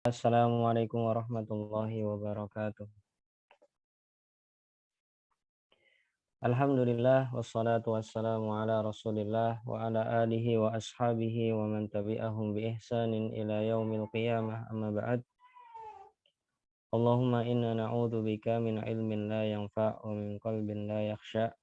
Assalamualaikum warahmatullahi wabarakatuh. Alhamdulillah wassalatu wassalamu ala Rasulillah wa ala alihi wa ashabihi wa man tabi'ahum bi ihsanin ila yaumil qiyamah amma ba'd. Allahumma inna na'udzubika min ilmin la yanfa' wa min qalbin la yakhsha'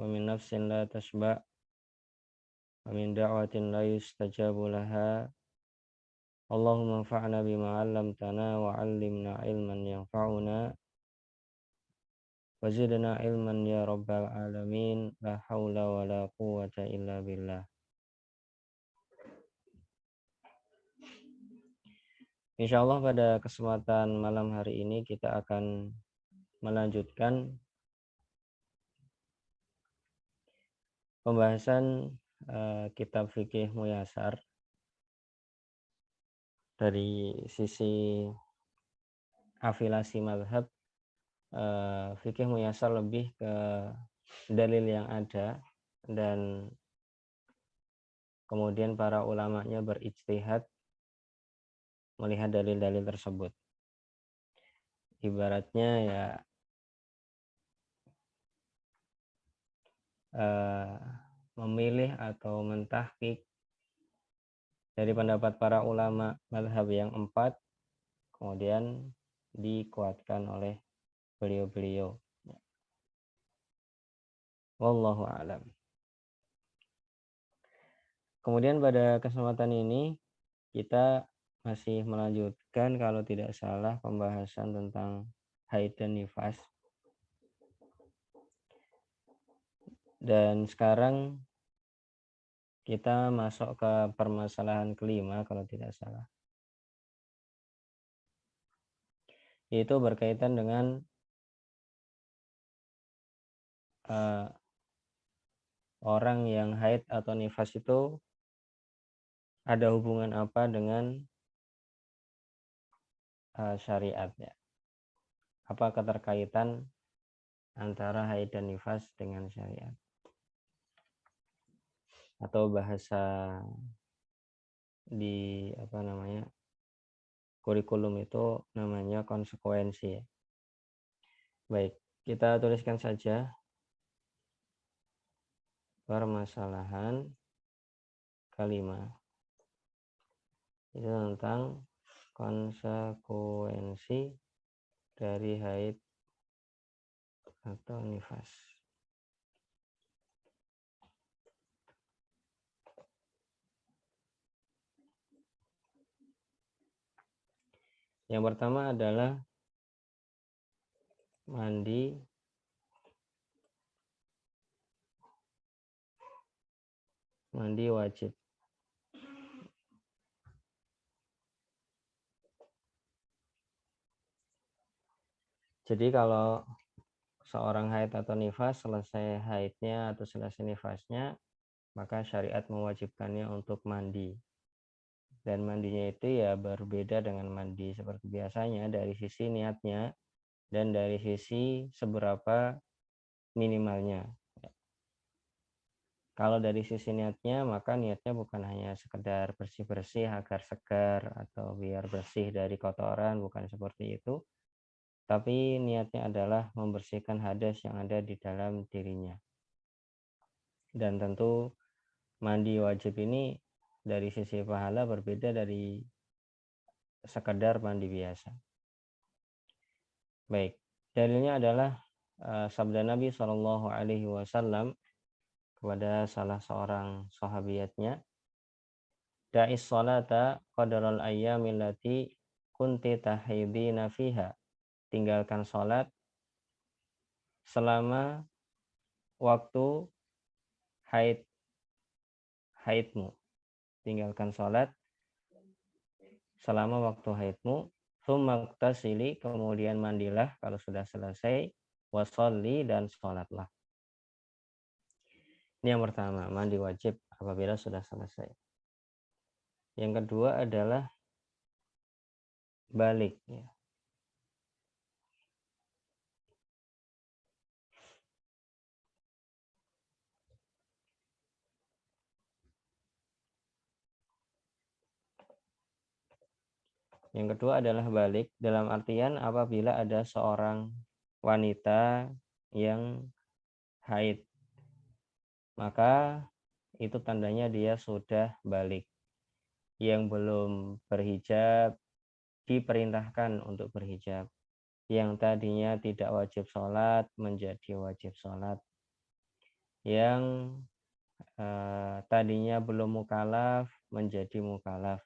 wa min nafsin la tashba' wa min da'watin la yustajabu laha. Allahumma anfa'na bima 'allamtana wa 'allimna ilman yanfa'una wazidna ilman ya rabbal alamin, la haula wa la quwwata illa billah. Insyaallah pada kesempatan malam hari ini kita akan melanjutkan pembahasan kitab fikih muyasar dari sisi afilasi mazhab. Fikih muyasar lebih ke dalil yang ada dan kemudian para ulamanya berijtihad melihat dalil-dalil tersebut. Ibaratnya ya memilih atau mentahqiq dari pendapat para ulama mazhab yang 4, kemudian dikuatkan oleh beliau-beliau. Wallahu a'lam. Kemudian pada kesempatan ini kita masih melanjutkan kalau tidak salah pembahasan tentang haid dan nifas. Dan sekarang kita masuk ke permasalahan kelima kalau tidak salah. Yaitu berkaitan dengan orang yang haid atau nifas itu ada hubungan apa dengan syariatnya? Apa keterkaitan antara haid dan nifas dengan syariat? Atau bahasa di kurikulum itu namanya konsekuensi ya. Baik, kita tuliskan saja permasalahan kelima. Itu tentang konsekuensi dari haid atau nifas. Yang pertama adalah mandi wajib. Jadi kalau seorang haid atau nifas, selesai haidnya atau selesai nifasnya, maka syariat mewajibkannya untuk mandi. Dan mandinya itu ya berbeda dengan mandi seperti biasanya dari sisi niatnya dan dari sisi seberapa minimalnya. Kalau dari sisi niatnya, maka niatnya bukan hanya sekedar bersih-bersih agar segar atau biar bersih dari kotoran, bukan seperti itu. Tapi niatnya adalah membersihkan hadas yang ada di dalam dirinya. Dan tentu mandi wajib ini dari sisi pahala berbeda dari sekedar mandi biasa. Baik, dalilnya adalah sabda Nabi SAW kepada salah seorang sahabiatnya, da'is salata qadaral ayyamil lati kunti tahidina fiha. Tinggalkan salat selama waktu haidmu. Tinggalkan salat selama waktu haidmu. Tsumma ightasili, kemudian mandilah kalau sudah selesai, washolli, dan sholatlah. Ini yang pertama, mandi wajib apabila sudah selesai. Yang kedua adalah balik ya. Yang kedua adalah balik, dalam artian apabila ada seorang wanita yang haid, maka itu tandanya dia sudah balik. Yang belum berhijab diperintahkan untuk berhijab. Yang tadinya tidak wajib sholat menjadi wajib sholat. Yang tadinya belum mukalaf menjadi mukalaf.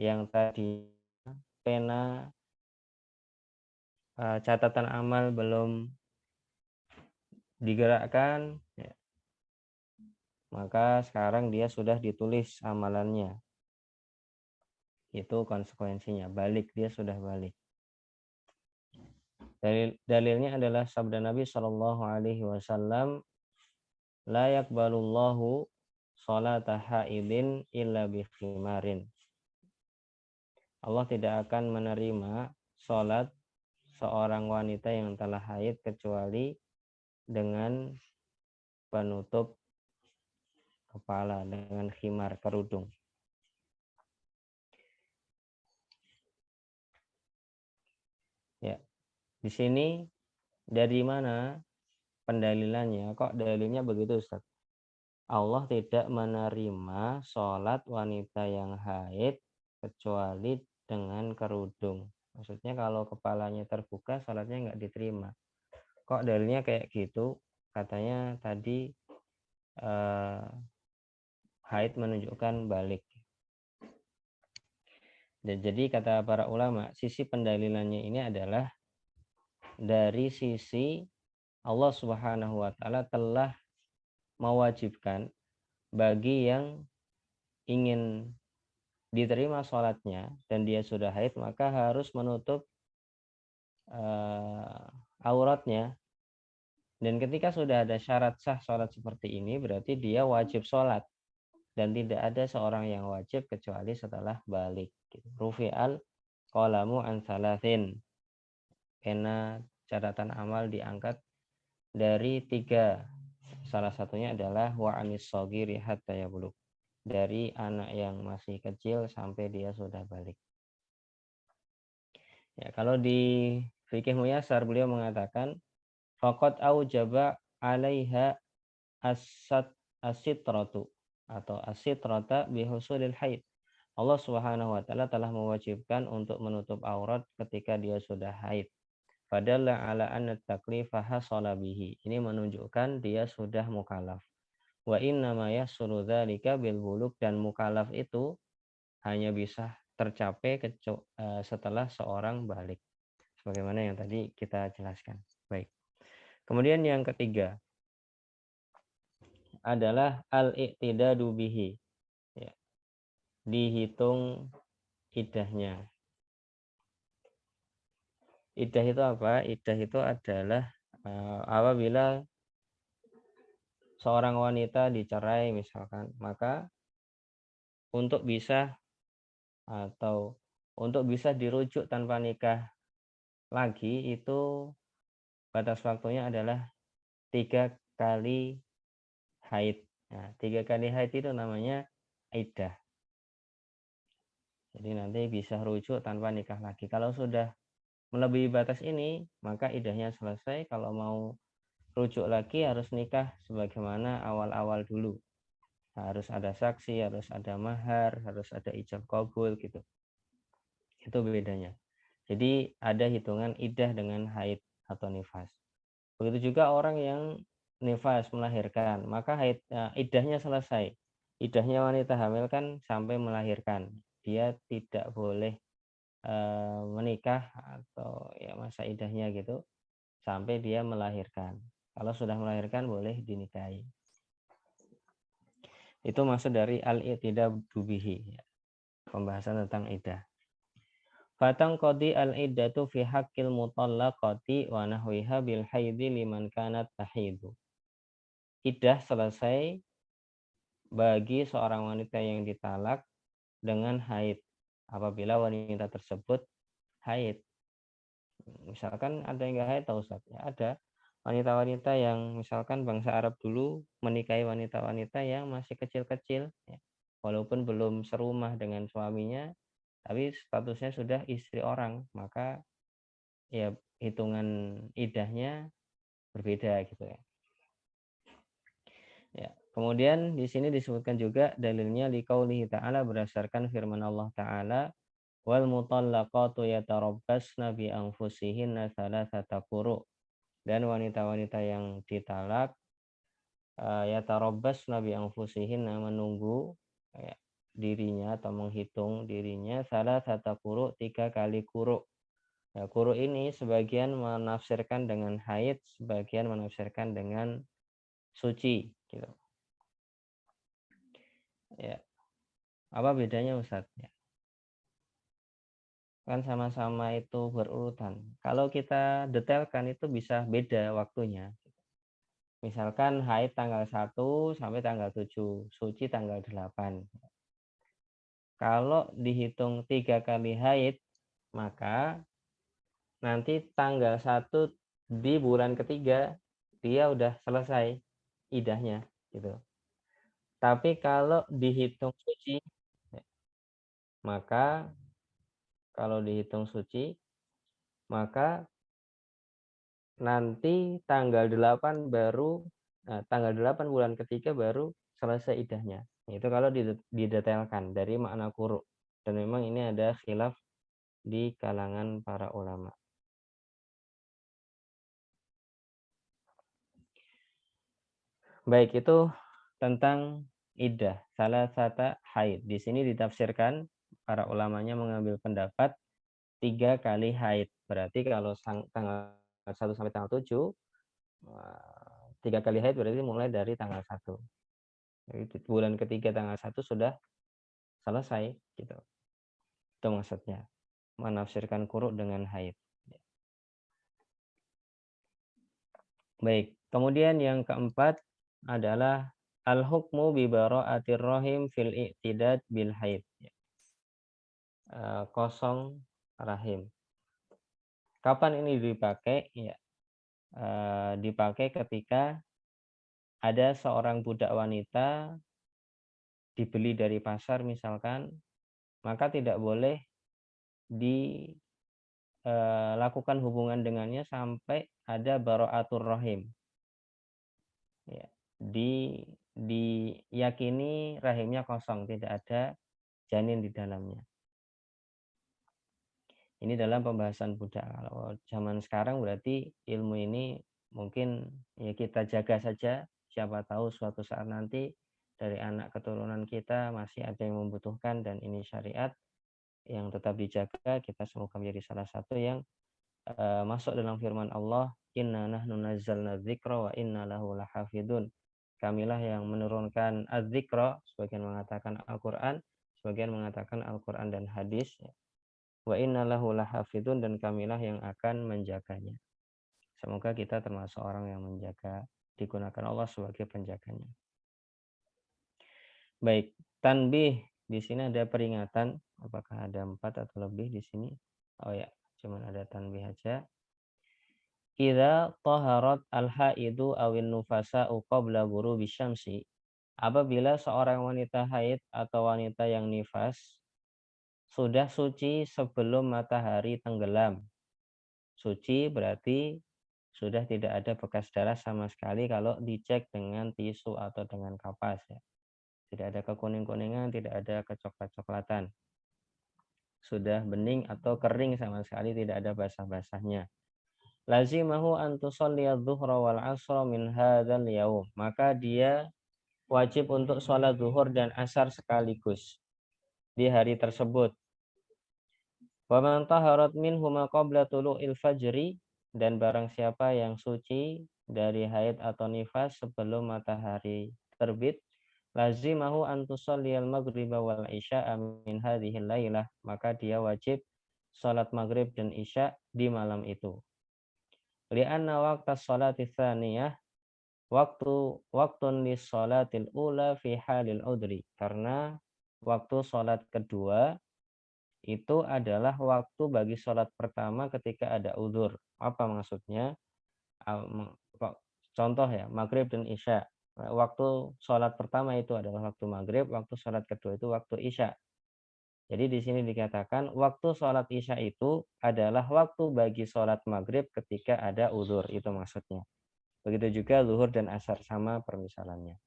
Yang tadi pena catatan amal belum digerakkan, ya, maka sekarang dia sudah ditulis amalannya. Itu konsekuensinya, balik, dia sudah balik. Dalilnya adalah sabda Nabi Shallallahu Alaihi Wasallam, la yakbalullahu sholata haidin illa bi khimarin. Allah tidak akan menerima sholat seorang wanita yang telah haid kecuali dengan penutup kepala, dengan khimar, kerudung. Ya, di sini dari mana pendalilannya? Kok dalilnya begitu, Ustaz? Allah tidak menerima sholat wanita yang haid kecuali dengan kerudung. Maksudnya kalau kepalanya terbuka, sholatnya nggak diterima. Kok dalilnya kayak gitu? Katanya tadi haid menunjukkan balik. Dan jadi kata para ulama, sisi pendalilannya ini adalah dari sisi Allah Subhanahu wa taala telah mewajibkan bagi yang ingin diterima sholatnya dan dia sudah haid, maka harus menutup auratnya. Dan ketika sudah ada syarat sah sholat seperti ini, berarti dia wajib sholat. Dan tidak ada seorang yang wajib kecuali setelah balik. Rufi'al qalamu an salatin. Pena catatan amal diangkat dari 3. Salah satunya adalah wa anis shogiri hatta yablugh. Dari anak yang masih kecil sampai dia sudah balik. Ya, kalau di fikih muyasar beliau mengatakan faqad aujaba 'alaiha as-sitratu atau as-sitrata bihusulil haid. Allah Subhanahu wa taala telah mewajibkan untuk menutup aurat ketika dia sudah haid. Fadalla ala anna taklifa hasala bihi. Ini menunjukkan dia sudah mukallaf. Wa inna ma yahsulu dzalika bil bulugh, dan mukallaf itu hanya bisa tercapai setelah seorang balik. Sebagaimana yang tadi kita jelaskan. Baik. Kemudian yang ketiga adalah al-i'tidadu bihi. Ya, dihitung iddahnya. Iddah itu apa? Iddah itu adalah apabila seorang wanita dicerai misalkan, maka untuk bisa atau untuk bisa dirujuk tanpa nikah lagi itu batas waktunya adalah 3 kali haid. Nah, 3 kali haid itu namanya iddah. Jadi nanti bisa rujuk tanpa nikah lagi. Kalau sudah melebihi batas ini, maka iddahnya selesai. Kalau mau rujuk lagi harus nikah sebagaimana awal-awal dulu. Harus ada saksi, harus ada mahar, harus ada ijab kabul gitu. Itu bedanya. Jadi ada hitungan iddah dengan haid atau nifas. Begitu juga orang yang nifas melahirkan, maka iddahnya selesai. Iddahnya wanita hamil kan sampai melahirkan. Dia tidak boleh menikah atau ya masa iddahnya gitu sampai dia melahirkan. Kalau sudah melahirkan boleh dinikahi. Itu maksud dari al-i'tidadu bihi, pembahasan tentang iddah. Fatang qadi al-iddatu fi haqqil mutallaqati wa nahwiha bil haidi liman kanat tahidu. Iddah selesai bagi seorang wanita yang ditalak dengan haid apabila wanita tersebut haid. Misalkan ada yang nggak haid tahu Ustaz? Ya, ada wanita-wanita yang misalkan bangsa Arab dulu menikahi wanita-wanita yang masih kecil-kecil, ya. Walaupun belum serumah dengan suaminya, tapi statusnya sudah istri orang, maka ya hitungan iddahnya berbeda gitu ya. Ya. Kemudian di sini disebutkan juga dalilnya liqaulihi ta'ala berdasarkan firman Allah Ta'ala wal mutallaqatu yatarabbasna bi anfusihinna thalathata quru, dan wanita-wanita yang ditalak yatarabbasna bi anfusihinna menunggu ya, dirinya atau menghitung dirinya thalathata quru 3 kali quru. Ya, quru ini sebagian menafsirkan dengan haid, sebagian menafsirkan dengan suci gitu. Ya, apa bedanya Ustaz? Ya, kan sama-sama itu berurutan. Kalau kita detailkan itu bisa beda waktunya. Misalkan haid tanggal 1 sampai tanggal 7, suci tanggal 8. Kalau dihitung 3 kali haid, maka nanti tanggal 1 di bulan ketiga dia udah selesai idahnya gitu. Tapi kalau dihitung suci, maka kalau dihitung suci, maka nanti tanggal 8 bulan ketiga baru selesai idahnya. Itu kalau didetailkan dari makna quru. Dan memang ini ada khilaf di kalangan para ulama. Baik, itu tentang iddah, salah satu haid. Di sini ditafsirkan para ulamanya mengambil pendapat 3 kali haid. Berarti kalau tanggal 1 sampai tanggal 7, 3 kali haid berarti mulai dari tanggal 1. Jadi bulan ketiga tanggal 1 sudah selesai gitu. Itu maksudnya. Menafsirkan quru dengan haid. Baik, kemudian yang keempat adalah al-hukmu bi bara'atir rahim fil i'tidad bil haid. Kosong rahim. Kapan ini dipakai? Ya, dipakai ketika ada seorang budak wanita dibeli dari pasar misalkan, maka tidak boleh dilakukan hubungan dengannya sampai ada bara'atur rahim. Ya, diyakini rahimnya kosong, tidak ada janin di dalamnya. Ini dalam pembahasan budak. Kalau zaman sekarang berarti ilmu ini mungkin ya kita jaga saja. Siapa tahu suatu saat nanti dari anak keturunan kita masih ada yang membutuhkan, dan ini syariat yang tetap dijaga. Kita semoga menjadi salah satu yang masuk dalam firman Allah, inna nahnu nazzalna dzikra wa inna lahu lahafidun. Kamilah yang menurunkan az-dzikra, sebagian mengatakan Al-Qur'an, sebagian mengatakan Al-Qur'an dan hadis. Wa inna lahu lahafidun, dan kamilah yang akan menjaganya. Semoga kita termasuk orang yang menjaga, digunakan Allah sebagai penjaganya. Baik, tanbih, di sini ada peringatan. Apakah ada 4 atau lebih di sini? Oh ya, cuman ada tanbih aja. Idza taharat al-haidu awin nufasa'u qabla ghurubi syamsi. Apabila seorang wanita haid atau wanita yang nifas sudah suci sebelum matahari tenggelam. Suci berarti sudah tidak ada bekas darah sama sekali kalau dicek dengan tisu atau dengan kapas ya. Tidak ada kekuning-kuningan, tidak ada kecoklat-coklatan. Sudah bening atau kering sama sekali, tidak ada basah-basahnya. Lazimahu an tusalliya dhuhra wal asra min hadzal yaum. Maka dia wajib untuk sholat zuhur dan asar sekaligus di hari tersebut. Wa man taharat minhuma qabla tulu'il fajri, dan barang siapa yang suci dari haid atau nifas sebelum matahari terbit, lazimahu an tusalliyal maghriba wal isya'a min hadhil lailah, maka dia wajib salat maghrib dan isya di malam itu. Li'anna waqta sholati tsaniyah waktun lis sholatil ula fi halil udri, karena waktu sholat kedua itu adalah waktu bagi sholat pertama ketika ada udzur. Apa maksudnya? Contoh ya, maghrib dan isya. Waktu sholat pertama itu adalah waktu maghrib, waktu sholat kedua itu waktu isya. Jadi di sini dikatakan waktu sholat isya itu adalah waktu bagi sholat maghrib ketika ada uzur, itu maksudnya. Begitu juga zuhur dan asar, sama permisalannya.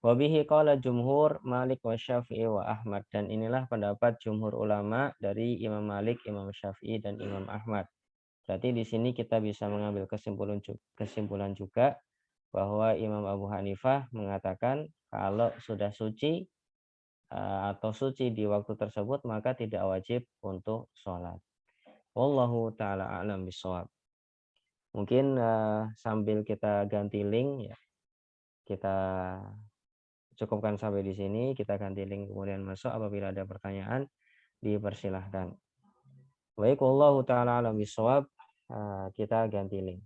Wabihi qala jumhur Malik wa Syafi'i wa Ahmad, dan inilah pendapat jumhur ulama dari Imam Malik, Imam Syafi'i dan Imam Ahmad. Berarti di sini kita bisa mengambil kesimpulan juga bahwa Imam Abu Hanifah mengatakan kalau sudah suci atau suci di waktu tersebut maka tidak wajib untuk sholat. Wallahu taala a'lam bishawab. Mungkin sambil kita ganti link ya, kita cukupkan sampai di sini, kita ganti link kemudian masuk, apabila ada pertanyaan dipersilahkan. Baik, wallahu taala a'lam bishawab. Kita ganti link.